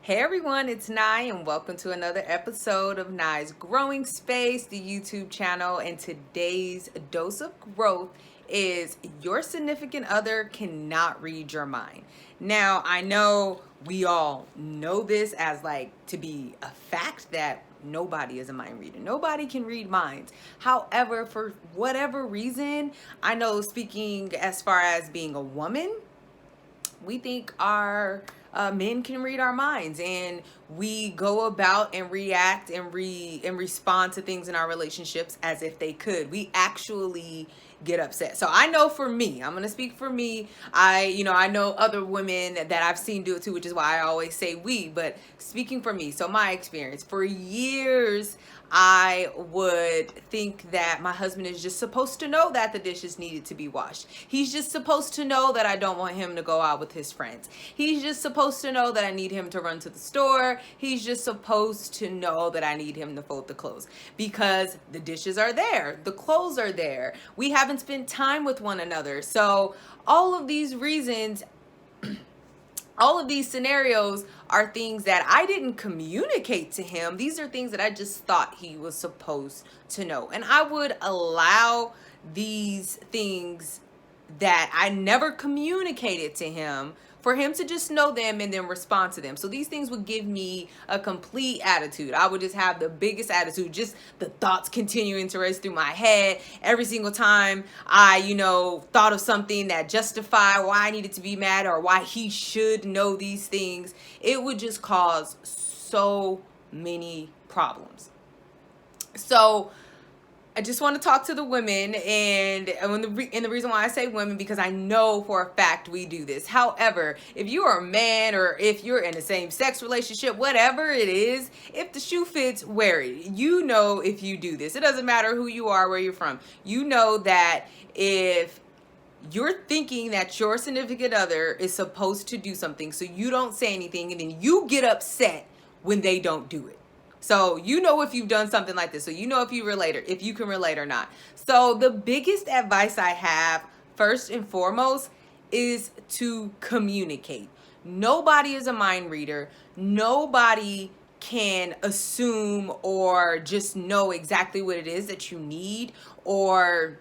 Hey everyone, it's Nye and welcome to another episode of Nye's Growing Space, the YouTube channel. And today's dose of growth is your significant other cannot read your mind. Now, I know we all know this as like to be a fact that nobody is a mind reader. Nobody can read minds. However, for whatever reason, I know speaking as far as being a woman, we think our men can read our minds, and we go about and react and respond to things in our relationships as if they could. We actually get upset. So I know for me, I'm gonna speak for me. I know other women that I've seen do it too, which is why I always say we. But speaking for me, so my experience for years, I would think that my husband is just supposed to know that the dishes needed to be washed. He's just supposed to know that I don't want him to go out with his friends. He's just supposed to know that I need him to run to the store. He's just supposed to know that I need him to fold the clothes because the dishes are there. The clothes are there. We haven't spent time with one another. So all of these reasons, all of these scenarios are things that I didn't communicate to him. These are things that I just thought he was supposed to know. And I would allow these things that I never communicated to him for him to just know them and then respond to them. So these things would give me a complete attitude. I would just have the biggest attitude, just the thoughts continuing to race through my head every single time I, thought of something that justified why I needed to be mad or why he should know these things. It would just cause so many problems. So I just want to talk to the women, and the reason why I say women, because I know for a fact we do this. However, if you are a man or if you're in a same-sex relationship, whatever it is, if the shoe fits, wear it. You know if you do this. It doesn't matter who you are, where you're from. You know that if you're thinking that your significant other is supposed to do something, so you don't say anything, and then you get upset when they don't do it. So you know if you've done something like this. So you know if you can relate or not. So the biggest advice I have, first and foremost, is to communicate. Nobody is a mind reader. Nobody can assume or just know exactly what it is that you need or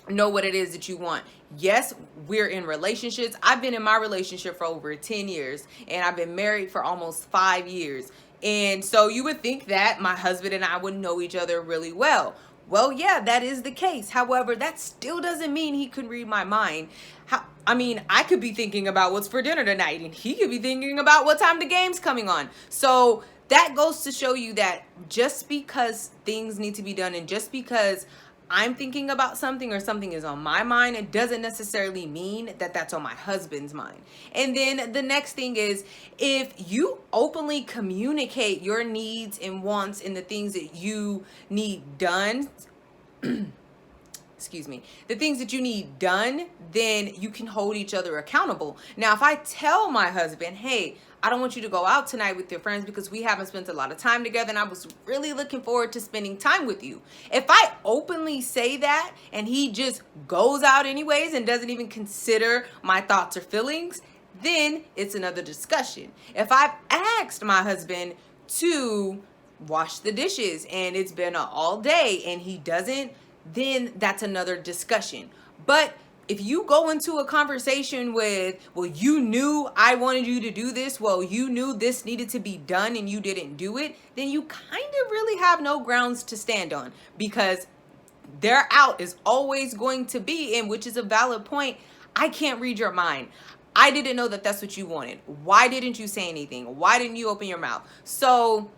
know what it is that you want. Yes, we're in relationships. I've been in my relationship for over 10 years, and I've been married for almost 5 years. And so you would think that my husband and I would know each other really well. Well, yeah, that is the case. However, that still doesn't mean he could read my mind. I could be thinking about what's for dinner tonight, and he could be thinking about what time the game's coming on. So that goes to show you that just because things need to be done and just because I'm thinking about something or something is on my mind, it doesn't necessarily mean that that's on my husband's mind. And then the next thing is, if you openly communicate your needs and wants and the things that you need done, the things that you need done, then you can hold each other accountable. Now, if I tell my husband, hey, I don't want you to go out tonight with your friends because we haven't spent a lot of time together and I was really looking forward to spending time with you. If I openly say that and he just goes out anyways and doesn't even consider my thoughts or feelings, then it's another discussion. If I've asked my husband to wash the dishes and it's been all day and he doesn't, then that's another discussion. But if you go into a conversation with, well, you knew I wanted you to do this, well, you knew this needed to be done and you didn't do it, then you kind of really have no grounds to stand on, because their out is always going to be, and which is a valid point, I can't read your mind. I didn't know that that's what you wanted. Why didn't you say anything? Why didn't you open your mouth? So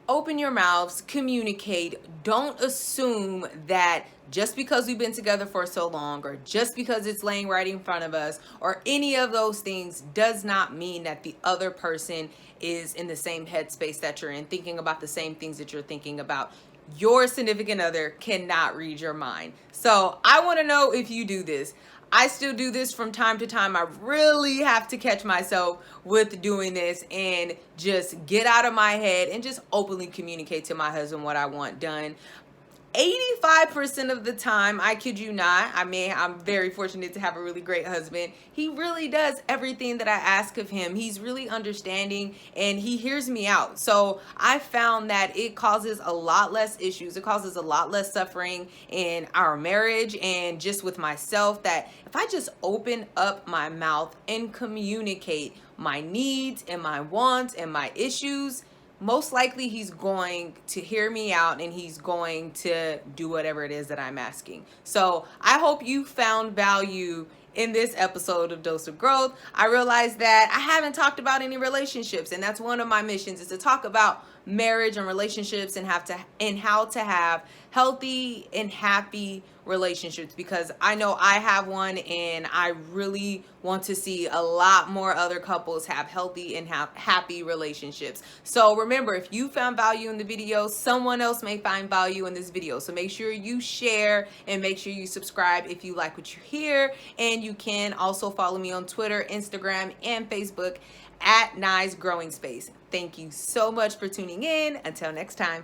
open your mouths, communicate. Don't assume that just because we've been together for so long or just because it's laying right in front of us or any of those things does not mean that the other person is in the same headspace that you're in, thinking about the same things that you're thinking about. Your significant other cannot read your mind. So I want to know if you do this. I still do this from time to time. I really have to catch myself with doing this and just get out of my head and just openly communicate to my husband what I want done. 85% of the time, I kid you not, I'm very fortunate to have a really great husband. He really does everything that I ask of him. He's really understanding and he hears me out. So I found that it causes a lot less issues. It causes a lot less suffering in our marriage and just with myself, that if I just open up my mouth and communicate my needs and my wants and my issues, most likely he's going to hear me out and he's going to do whatever it is that I'm asking. So I hope you found value in this episode of Dose of Growth. I realized that I haven't talked about any relationships, and that's one of my missions, is to talk about marriage and relationships and how to have healthy and happy relationships, because I know I have one and I really want to see a lot more other couples have healthy and happy relationships. So remember, if you found value in the video, someone else may find value in this video. So make sure you share and make sure you subscribe if you like what you hear. And you can also follow me on Twitter, Instagram, and Facebook at Nye's Growing Space. Thank you so much for tuning in. Until next time.